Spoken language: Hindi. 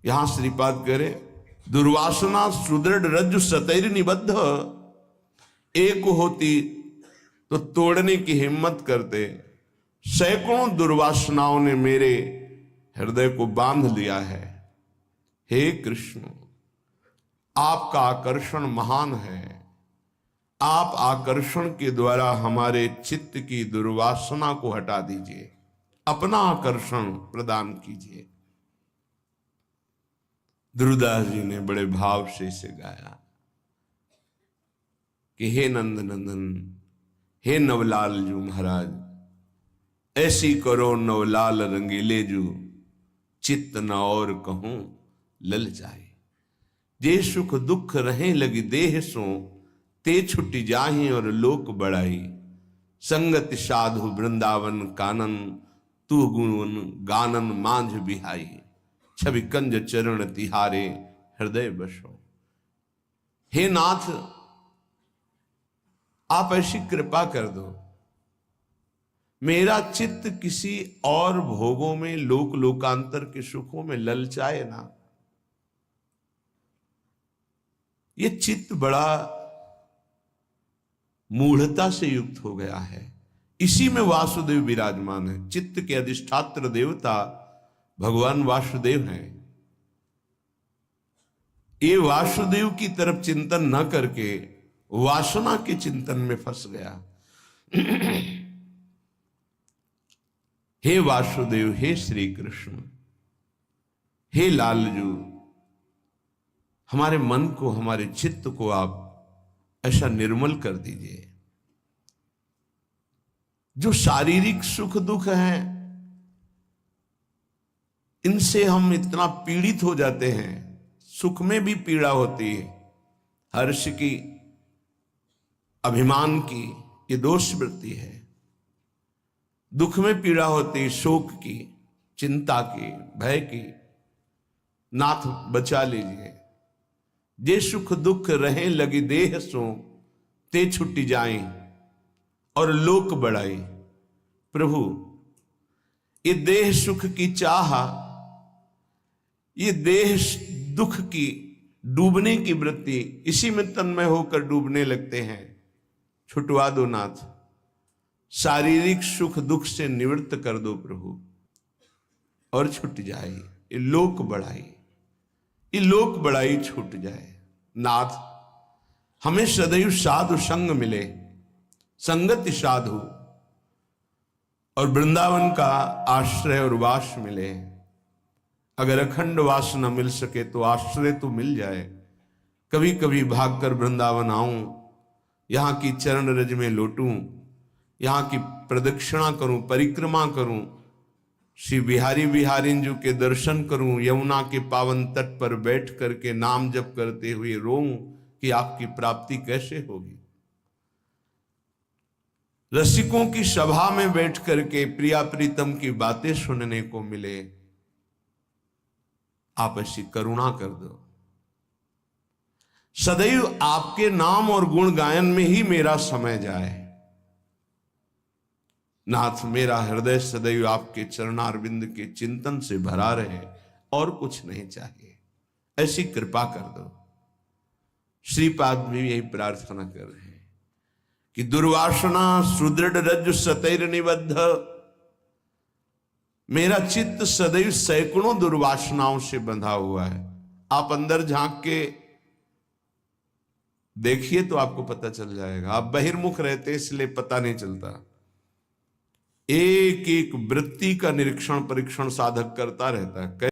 यहां श्रीपाद करे दुर्वासना सुदृढ़ रज्जु सतैर निबद्ध, एक होती तो तोड़ने की हिम्मत करते, सैकड़ों दुर्वासनाओं ने मेरे हृदय को बांध लिया है। हे कृष्ण, आपका आकर्षण महान है, आप आकर्षण के द्वारा हमारे चित्त की दुर्वासना को हटा दीजिए, अपना आकर्षण प्रदान कीजिए। ध्रुवदास जी ने बड़े भाव से इसे गाया कि हे नंद नंदन, हे नवलाल जू महाराज, ऐसी करो नवलाल रंगीले जू, चित्त न और कहूं लल जाए। जे सुख दुख रहे लगी देह सो, ते छुट्टी जाही और लोक बढ़ाई। संगति साधु वृंदावन कानन, तू गुण गानन मांझ बिहाई। छवि कंज चरण तिहारे, हृदय बसो। हे नाथ, आप ऐसी कृपा कर दो, मेरा चित्त किसी और भोगों में, लोक लोकांतर के सुखों में ललचाए ना। ये चित्त बड़ा मूढ़ता से युक्त हो गया है। इसी में वासुदेव विराजमान है। चित्त के अधिष्ठात्र देवता भगवान वासुदेव हैं। ये वासुदेव की तरफ चिंतन न करके वासना के चिंतन में फंस गया। हे वासुदेव, हे श्री कृष्ण, हे लालजू, हमारे मन को, हमारे चित्त को आप ऐसा निर्मल कर दीजिए। जो शारीरिक सुख दुख हैं, इनसे हम इतना पीड़ित हो जाते हैं। सुख में भी पीड़ा होती है, हर्ष की, अभिमान की, ये दोष वृत्ति है। दुख में पीड़ा होती है, शोक की, चिंता की, भय की। नाथ बचा लीजिए। जे सुख दुख रहे लगी देह सो, ते छुट्टी जाए और लोक बढ़ाई। प्रभु, ये देह सुख की चाह, ये देह दुख की डूबने की वृत्ति, इसी में तन्मय होकर डूबने लगते हैं। छुटवा दो नाथ, शारीरिक सुख दुख से निवृत्त कर दो प्रभु, और छूट जाए ये लोक बढ़ाई, ये लोक बढ़ाई छूट जाए। नाथ, हमें सदैव साधु संग मिले, संगति साधु और वृंदावन का आश्रय और वास मिले। अगर अखंड वास न मिल सके तो आश्रय तो मिल जाए। कभी कभी भागकर वृंदावन आऊं, यहां की चरण रज में लौटूं, यहां की प्रदक्षिणा करूं, परिक्रमा करूं, श्री बिहारी बिहारिंजू के दर्शन करूं, यमुना के पावन तट पर बैठ करके नाम जप करते हुए रोऊं कि आपकी प्राप्ति कैसे होगी। रसिकों की सभा में बैठ करके प्रिया प्रीतम की बातें सुनने को मिले। आप ऐसी करुणा कर दो। सदैव आपके नाम और गुण गायन में ही मेरा समय जाए। नाथ, मेरा हृदय सदैव आपके चरणारविंद के चिंतन से भरा रहे, और कुछ नहीं चाहिए। ऐसी कृपा कर दो। श्रीपाद भी यही प्रार्थना कर रहे हैं कि दुर्वासना सुदृढ़ रज्जु सतैर निबद्ध, मेरा चित्त सदैव सैकड़ों दुर्वासनाओं से बंधा हुआ है। आप अंदर झांक के देखिए तो आपको पता चल जाएगा। आप बहिर्मुख रहते इसलिए पता नहीं चलता। एक एक वृत्ति का निरीक्षण परीक्षण साधक करता रहता है।